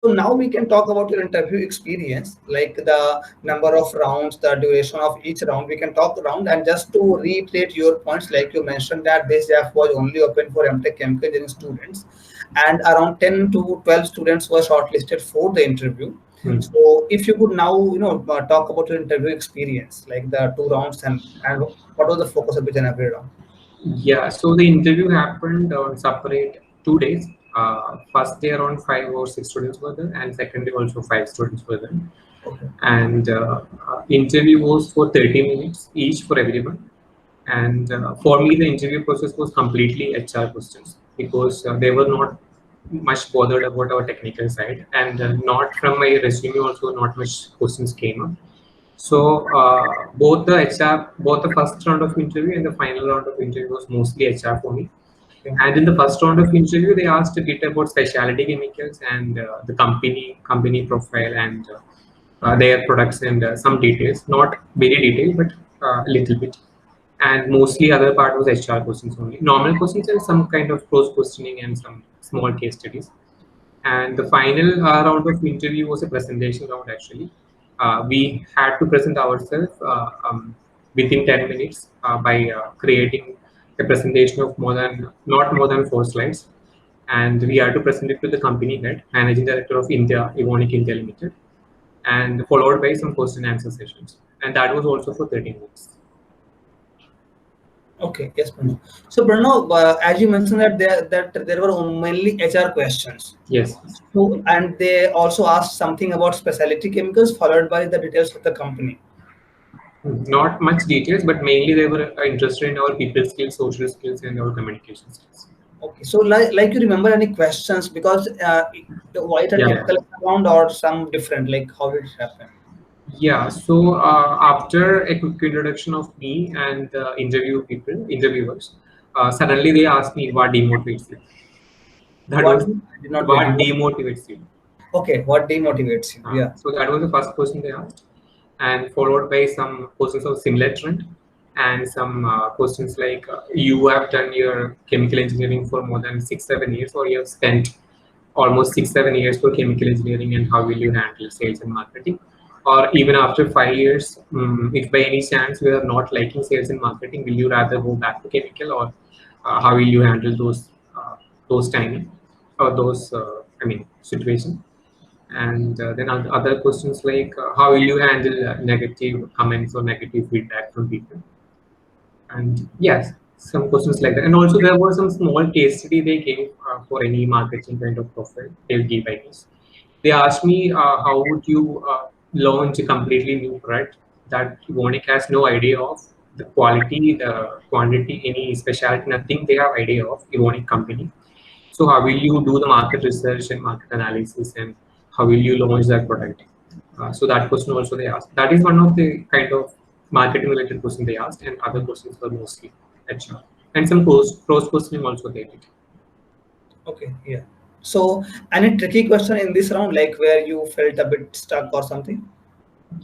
So now we can talk about your interview experience, like the number of rounds, the duration of each round. We can talk around, and just to reiterate your points, like you mentioned that this JAF was only open for MTech chemical engineering students, and around 10 to 12 students were shortlisted for the interview. So if you could now, talk about your interview experience, like the two rounds, and what was the focus of each and every round? Yeah, so the interview happened on separate 2 days. First day around 5 or 6 students were there, and second day also 5 students were there. Okay. And interview was for 30 minutes each for everyone. And for me, the interview process was completely HR questions because they were not much bothered about our technical side, and not from my resume also not much questions came up. So both the HR, both the first round of interview and the final round of interview was mostly HR for me. Okay. And in the first round of interview, they asked a bit about specialty chemicals and the company profile and their products and some details, not very detailed, but a little bit. And mostly other part was HR questions only. Normal questions and some kind of close questioning and some small case studies. And the final round of interview was a presentation round actually. We had to present ourselves within 10 minutes by creating a presentation of not more than 4 slides. And we had to present it to the company head, managing director of India, Evonik India Limited, and followed by some question and answer sessions. And that was also for 30 minutes. Okay, yes, Pranav. So, Pranav, as you mentioned that there were mainly HR questions. Yes. So, and they also asked something about specialty chemicals, followed by the details of the company. Not much details, but mainly they were interested in our people skills, social skills, and our communication skills. Okay, so like you remember any questions because the white and Yeah. chemical round or some different, like how did it happen? Yeah, so after a quick introduction of me and the interviewers, suddenly they asked me what demotivates you. That What was I did not get what you? demotivates you. Okay, what demotivates you? Yeah. So that was the first question they asked, and followed by some questions of similar trend, and some questions like you have done your chemical engineering for more than 6-7 years, or you have spent almost 6-7 years for chemical engineering, and how will you handle sales and marketing? Or even after 5 years, if by any chance you are not liking sales and marketing, will you rather go back to chemical, or how will you handle those timing or those situation? And then other questions like how will you handle negative comments or negative feedback from people? And yes, some questions like that. And also there was some small case study they gave for any marketing kind of profile they'll give, I guess. They asked me how would you launch a completely new product that Evonik has no idea of, the quality, the quantity, any specialty, nothing they have idea of, Evonik company. So how will you do the market research and market analysis, and how will you launch that product? So that question also they asked. That is one of the kind of marketing related question they asked, and other questions were mostly HR and some cross questioning also they did. Okay, yeah. So, any tricky question in this round, like where you felt a bit stuck or something?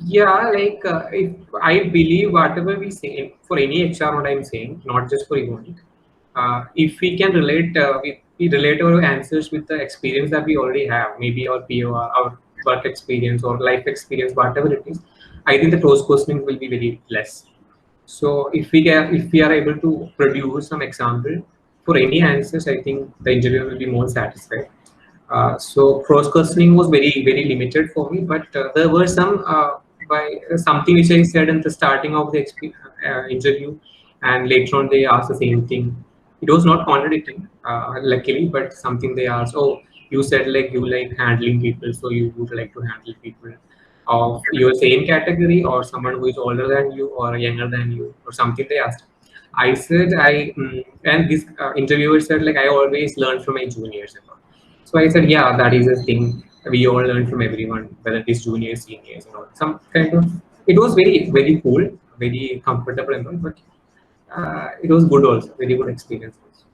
Yeah, like if I believe whatever we say for any HR, what I'm saying, not just for Evonik, if we can we relate our answers with the experience that we already have, maybe our PO, our work experience or life experience, whatever it is, I think the close questioning will be very less. So if we are able to produce some example for any answers, I think the interviewer will be more satisfied. So cross questioning was very limited for me, but there were some by something which I said in the starting of the interview, and later on they asked the same thing. It was not contradicting, luckily, but something they asked. Oh, you said like you like handling people, so you would like to handle people of your same category, or someone who is older than you or younger than you, or something they asked. I said and this interviewer said like I always learn from my juniors and all. So I said, yeah, that is a thing. We all learn from everyone, whether it is juniors, seniors, and all. Some kind of. It was very cool, very comfortable and all, but it was good also, very good experience also.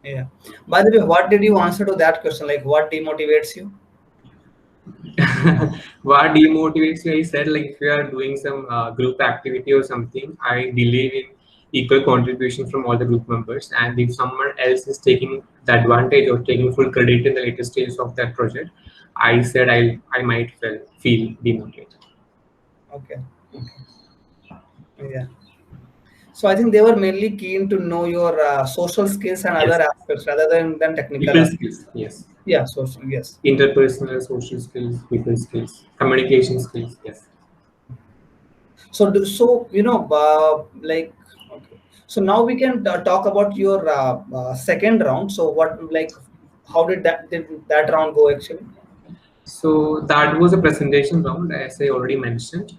Yeah. By the way, what did you answer to that question? Like, what demotivates you? What demotivates you? I said like if you are doing some group activity or something, I believe in equal contribution from all the group members. And if someone else is taking the advantage or taking full credit in the later stages of that project, I said I might feel demotivated. Okay. Yeah. So I think they were mainly keen to know your social skills and Yes. other aspects rather than technical People aspects. skills, yes. Yeah, social, yes. Interpersonal, social skills, people skills, communication skills, yes. So, like, okay. So now we can talk about your second round. So what, like, how did that round go actually? So that was a presentation round, as I already mentioned.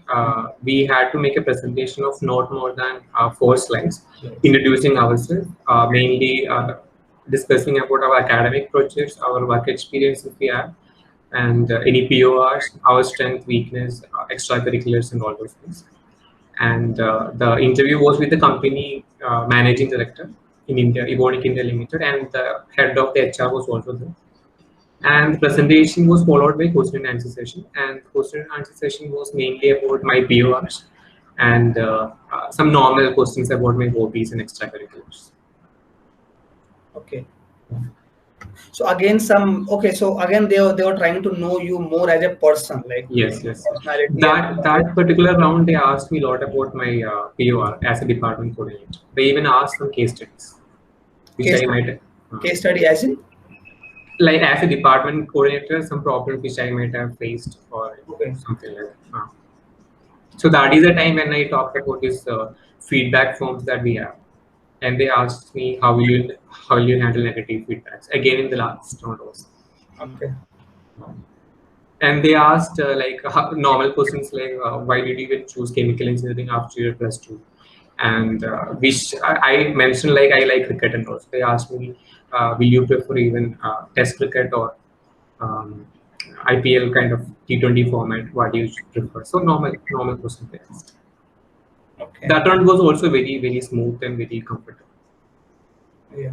We had to make a presentation of not more than 4 slides, introducing ourselves, mainly discussing about our academic projects, our work experience if we have, and any PORs, our strength, weakness, extracurriculars, and all those things. And the interview was with the company managing director in India, Evonik India Limited, and the head of the HR was also there. And the presentation was followed by question and answer session. And question and answer session was mainly about my PORs and some normal questions about my hobbies and extracurriculars. Okay. So again, they were trying to know you more as a person, like Yes, yes. personality and That particular round, they asked me a lot about my POR as a department coordinator. They even asked some case studies, which case I might case study as in. like as a department coordinator, some problems which I might have faced or Okay. something like that. So that is the time when I talked about this feedback forms that we have, and they asked me how will you handle negative feedbacks again in the last round also. Okay. And they asked normal questions like why did you even choose chemical engineering after your plus two, and which I mentioned like I like cricket and also. They asked me will you prefer even test cricket or um, IPL kind of T20 format? What do you prefer? So normal questions they asked. Okay. That round was also very very smooth and very comfortable. Yeah.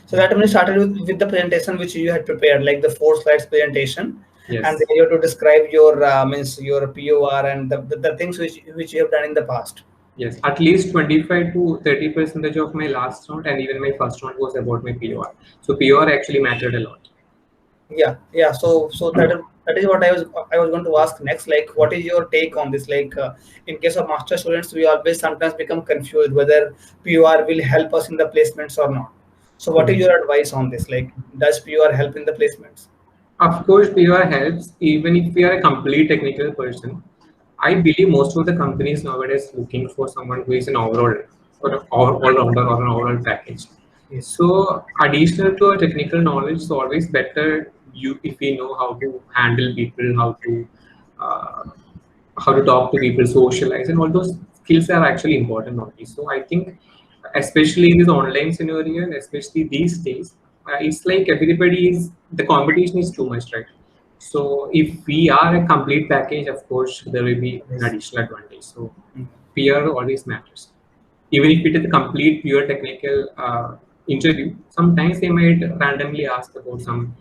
So that only started with the presentation which you had prepared, like the 4 slides presentation, Yes. and then you have to describe your means your POR and the things which you have done in the past. Yes, at least 25 to 30% of my last round and even my first round was about my POR. So POR actually mattered a lot. Yeah, yeah. So that is what I was going to ask next. Like, what is your take on this? Like, in case of master students, we always sometimes become confused whether POR will help us in the placements or not. So, what is your advice on this? Like, does POR help in the placements? Of course, POR helps even if we are a complete technical person. I believe most of the companies nowadays looking for someone who is an overall or all-rounder or an overall package. Yes. So additional to a technical knowledge is always better you if we know how to handle people, uh, how to talk to people, socialize, and all those skills are actually important nowadays. So I think, especially in this online scenario, and especially these days, it's like everybody is the competition is too much, right? So if we are a complete package, of course, there will be an additional advantage. So peer always matters. Even if it is a complete pure technical interview, sometimes they might randomly ask about some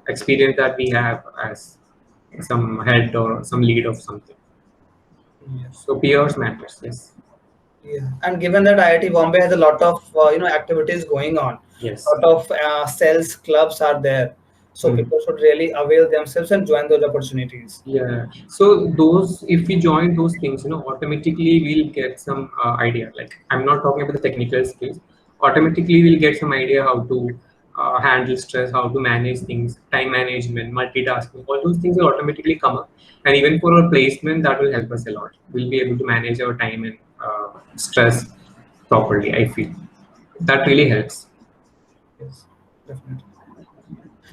experience that we have as some head or some lead of something. Yeah. So peers matters, yes. Yeah. And given that IIT Bombay has a lot of activities going on, Yes. lot of sales clubs are there, so Mm. people should really avail themselves and join those opportunities. Yeah. So those, if we join those things, automatically we'll get some idea. Like I'm not talking about the technical skills. Automatically we'll get some idea how to handle stress, how to manage things, time management, multitasking. All those things will automatically come up. And even for our placement, that will help us a lot. We'll be able to manage our time and stress properly. I feel that really helps. Yes, definitely.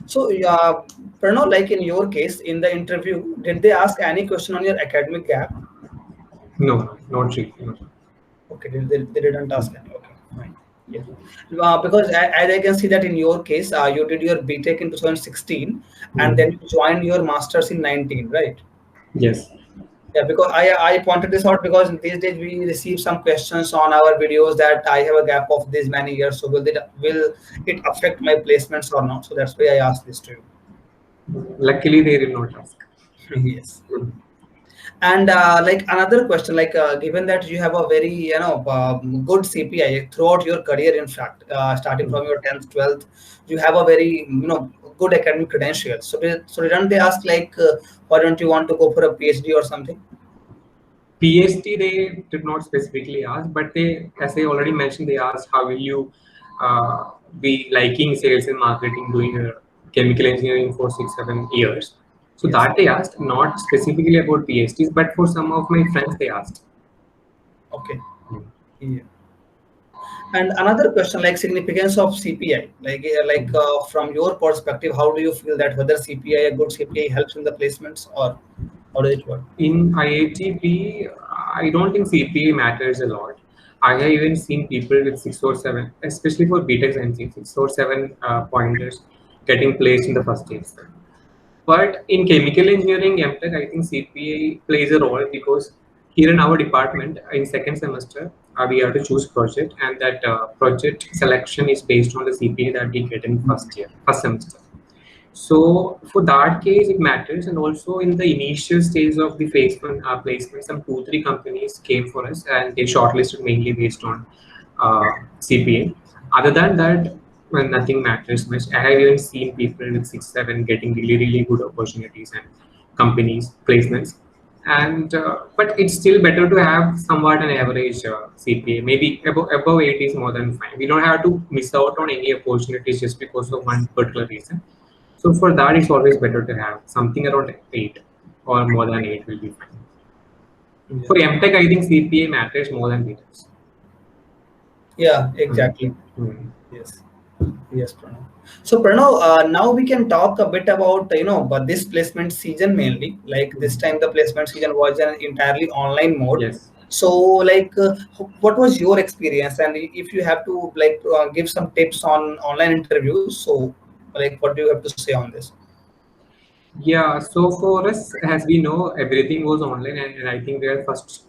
So, yeah, Pranav, like in your case, in the interview, did they ask any question on your academic gap? No, not really. No. Okay, they didn't ask any. Okay, fine. Yeah, because as I can see that in your case, you did your BTech in 2016, and then Mm. you joined your masters in 19, right? Yes. Yeah, because I pointed this out because these days we receive some questions on our videos that I have a gap of this many years, so will it affect my placements or not? So that's why I asked this to you. Luckily, they did not ask. Yes. And like another question, like given that you have a very good CPI throughout your career, in fact, starting from your 10th, 12th, you have a very good academic credentials. So didn't they ask like, why don't you want to go for a PhD or something? PhD, they did not specifically ask, but they, as I already mentioned, they asked how will you be liking sales and marketing doing a chemical engineering for 6 7 years. So Yes. that they asked, not specifically about PhDs, but for some of my friends they asked. Okay. Yeah. And another question, like significance of CPI, from your perspective, how do you feel that whether CPI, a good CPI, helps in the placements, or how does it work? In IIT, I don't think CPA matters a lot. I have even seen people with 6 or 7, especially for BTech science, 6 or 7 pointers getting placed in the first year. But in chemical engineering, MTech, I think CPA plays a role because here in our department, in second semester, we have to choose project, and that project selection is based on the CPA that we get in first semester. So for that case, it matters. And also in the initial stage of the phase one placement, some 2 3 companies came for us, and they shortlisted mainly based on CPA. Other than that, well, nothing matters much. I have even seen people with 6 7 getting really good opportunities and companies placements. And but it's still better to have somewhat an average CPA. Maybe above 8 is more than fine. We don't have to miss out on any opportunities just because of one particular reason. So for that, it's always better to have something around 8 or more than 8 will be fine. Yeah. For MTech, I think CPA matters more than BTech. Yeah, exactly. Mm. Yes. Yes, Pranav. So Pranav, now we can talk a bit about but this placement season mainly. Like this time, the placement season was an entirely online mode. Yes. So, like, what was your experience? And if you have to like give some tips on online interviews, so like, what do you have to say on this? Yeah, so for us, as we know, everything was online, and I think we are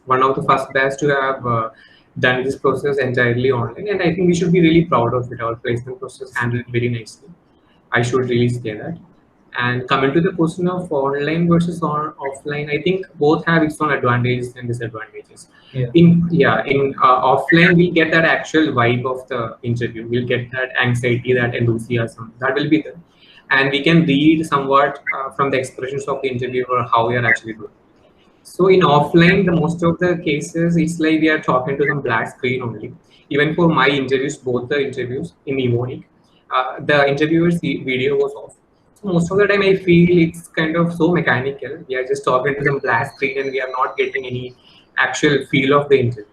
one of the first batch to have done this process entirely online, and I think we should be really proud of it. Our placement process handled very nicely. I should really say that. And coming to the question of online versus offline, I think both have its own advantages and disadvantages. Yeah. In offline, we get that actual vibe of the interview. We'll get that anxiety, that enthusiasm. That will be there, and we can read somewhat from the expressions of the interviewer how we are actually doing. So in offline, the most of the cases, it's like we are talking to some black screen only. Even for my interviews, both the interviews in Evonik, the interviewer's video was off. So most of the time, I feel it's kind of so mechanical. We are just talking to some black screen, and we are not getting any actual feel of the interview.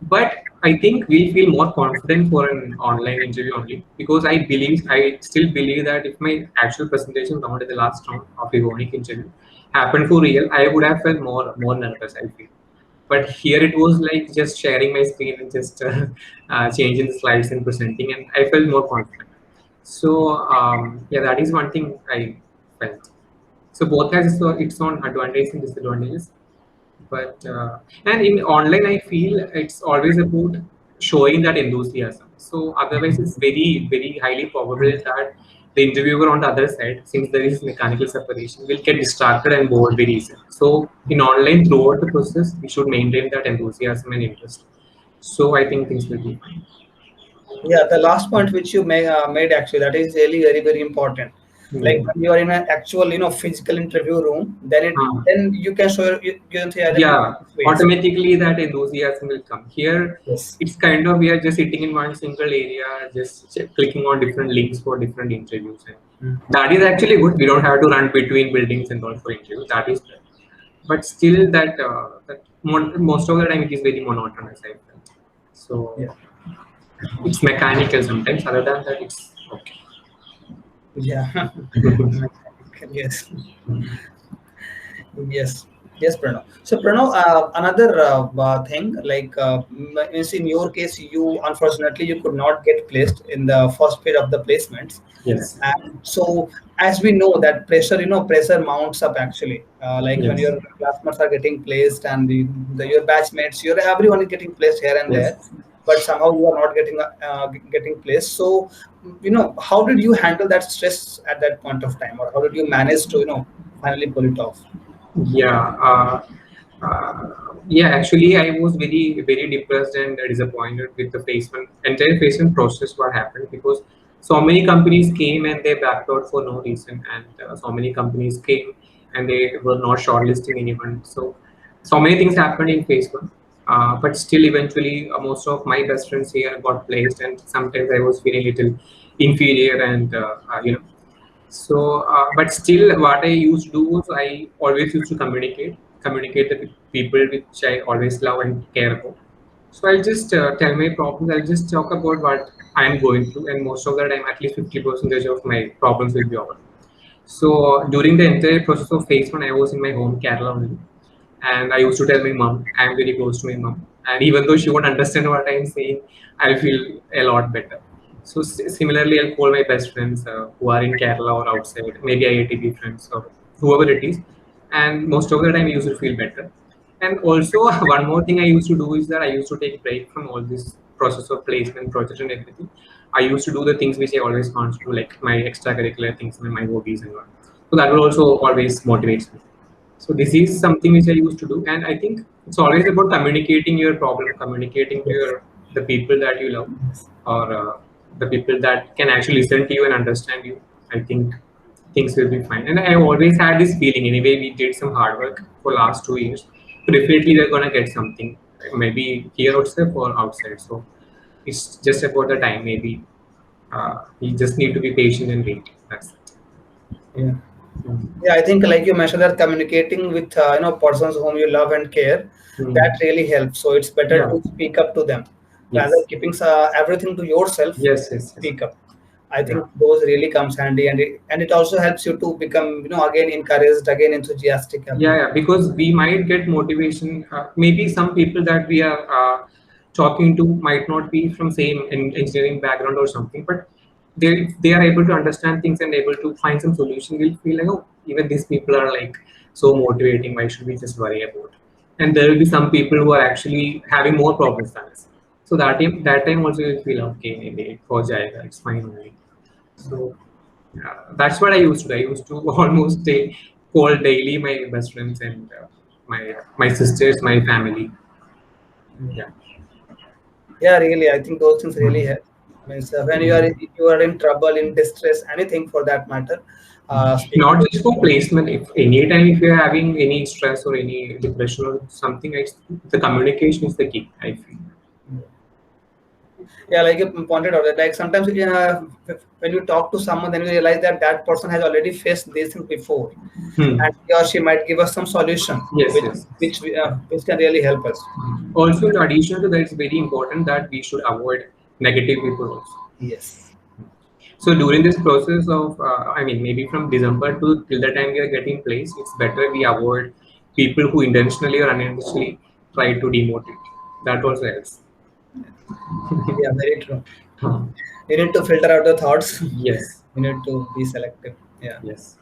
But I think we feel more confident for an online interview only because I still believe that if my actual presentation round in the last round of a Evonik interview happened for real, I would have felt more nervous, I feel. But here it was like just sharing my screen and just changing the slides and presenting, and I felt more confident. So yeah, that is one thing I felt. So both has its own advantages and disadvantages. But and in online, I feel it's always about showing that enthusiasm. So otherwise, it's very highly probable that the interviewer on the other side, since there is mechanical separation, will get distracted and bored very easily. So in online, throughout the process, we should maintain that enthusiasm and interest. So I think things will be fine. Yeah, the last point which you made actually, that is really very important. Like Hmm. when you are in an actual physical interview room, Ah. then you can show your enthusiasm in Yeah, different ways. automatically that enthusiasm will come. Here, Yes. it's kind of we are just sitting in one single area, just clicking on different links for different interviews. And that is actually good. We don't have to run between buildings and all for interviews. That is good. But still, most of the time it is very monotonous, I felt. So Yeah. it's mechanical sometimes. Other than that, it's okay. Yeah. Yes. Yes, yes, Pranav. So, Pranav, another thing, like means in your case, you unfortunately you could not get placed in the first phase of the placements, Yes. and so as we know that pressure, pressure mounts up actually. Like when Yes. your classmates are getting placed and your batchmates, everyone is getting placed here and there, Yes. but somehow you are not getting placed. So, how did you handle that stress at that point of time, or how did you manage to finally pull it off? Yeah. Yeah, actually, I was very depressed and disappointed with the entire placement process. What happened, because so many companies came and they backed out for no reason, and so many companies came and they were not shortlisting anyone. So many things happened in Facebook, but still, eventually, most of my best friends here got placed, and sometimes I was feeling little inferior and but still, what I used to do was I always used to communicate the people which I always love and care about. So I'll just tell my problems. I'll just talk about what I am going through, and most of the time, at least 50% of my problems will be over. So during the entire process of phase one, I was in my home Kerala only, and I used to tell my mom, I'm very close to my mom, and even though she won't understand what I'm saying, I feel a lot better. So similarly, I'll call my best friends who are in Kerala or outside, maybe IIT friends or whoever it is, and most of the time I used to feel better. And also one more thing I used to do is that I used to take break from all this process of placement, project, and everything. I used to do the things which I always want to do, like my extracurricular things and my hobbies and all. So that will also always motivate me. So this is something which I used to do, and I think it's always about communicating your problem, communicating to Yes. the people that you love, or the people that can actually listen to you and understand you. I think things will be fine. And I always had this feeling. Anyway, we did some hard work for last 2 years, so definitely we're gonna get something, maybe here outside or outside. So it's just about the time. Maybe you just need to be patient and wait. That's it. Yeah. Mm. Yeah, I think like you mentioned that communicating with persons whom you love and care, that Mm. really helps. So it's better Yeah. to speak up to them rather Yes. keeping everything to yourself. Yes. Yes. Yes. Speak up. I Yeah. think those really comes handy, and it also helps you to become again encouraged, again enthusiastic Yeah, about. yeah, because we might get motivation. Maybe some people that we are talking to might not be from same engineering background or something, but they are able to understand things and able to find some solution. We'll feel like, oh, even these people are like so motivating. Why should we just worry about? And there will be some people who are actually having more problems than us. So that time also you'll feel okay, maybe for jayega, it's fine only. So that's what I used to do. I used to almost call daily my best friends and my sisters, my family. Yeah. Yeah, really, I think those things really Mhm. help. Means when Mhm. you are in trouble, in distress, anything for that matter, speaking Not to just for placement. If anytime if you're having any stress or any depression or something, the communication is the key. I feel. yeah, like you pointed out that like sometimes when you talk to someone, then you realize that that person has already faced these things before, Hmm. and he or she might give us some solution, Yes. which Yes. Yes. which we, uh, which can really help us. Also, in addition to that, it's very important that we should avoid negative people also. Yes. So during this process of, I mean, maybe from December to till the time we are getting placed, it's better we avoid people who intentionally or unintentionally try to demotivate. That also helps. Yeah, very true. Huh. You need to filter out the thoughts. Yes, You need to be selective. Yeah. yes.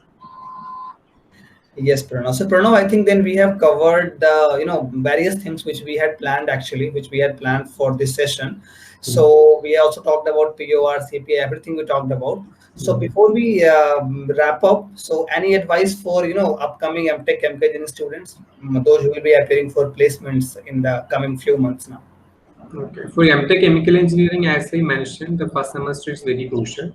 Yes, Pranav. So Pranav, I think then we have covered the various things which we had planned actually, which we had planned for this session. Hmm. So we also talked about POR, CPA, everything we talked about. So Hmm. before we wrap up, so any advice for upcoming MTech, MK students, those who will be appearing for placements in the coming few months now? Okay. For MTech Chemical Engineering, as I mentioned, the first semester is very crucial.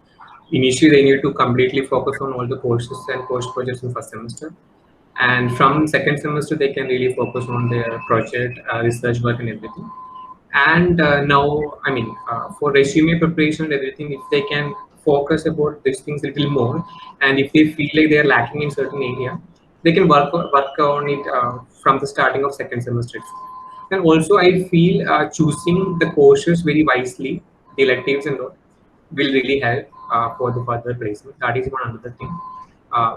Initially, they need to completely focus on all the courses and course projects in first semester. And from second semester, they can really focus on their project, research work, and everything. And now, I mean, for resume preparation and everything, if they can focus about these things a little more, and if they feel like they are lacking in certain area, they can work on it from the starting of second semester itself. And also, I feel choosing the courses very wisely, the electives and all, will really help for the further placement. That is one another thing.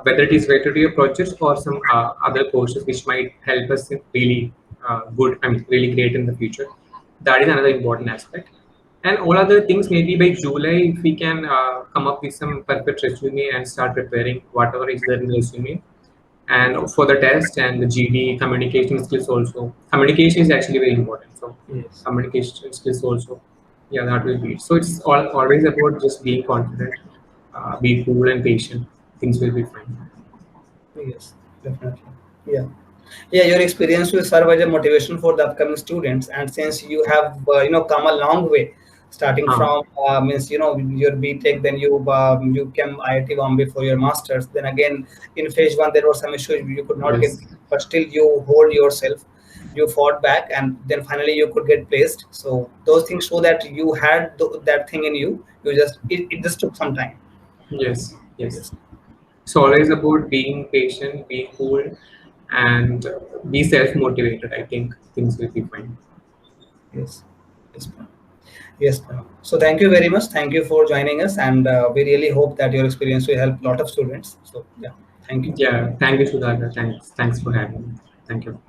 Whether it is related to your projects or some other courses which might help us in really good, I mean, really great in the future. That is another important aspect. And all other things, maybe by July, if we can come up with some perfect resume and start preparing whatever is there in the resume. And for the test and the GD communication skills also. Communication is actually very important. So Yes. communication skills also, yeah, that will be it. So it's always about just being confident, be cool and patient. Things will be fine. Yes, definitely. Yeah. Yeah, your experience will serve as a motivation for the upcoming students, and since you have come a long way, starting Huh. from means your BTech, then you came IIT Bombay for your masters, then again in phase one there were some issues you could not get, Yes. but still you hold yourself, you fought back, and then finally you could get placed. So those things show that you had that thing in you. You just it just took some time. Yes. Yes. Yes. It's always about being patient, be cool, and be self-motivated. I think things will be fine. Yes. Yes. Yes, Pranav. So thank you very much. Thank you for joining us, and we really hope that your experience will help a lot of students. So yeah, thank you. Yeah. Thank you, Sudhakar. Thanks. Thanks for having me. Thank you.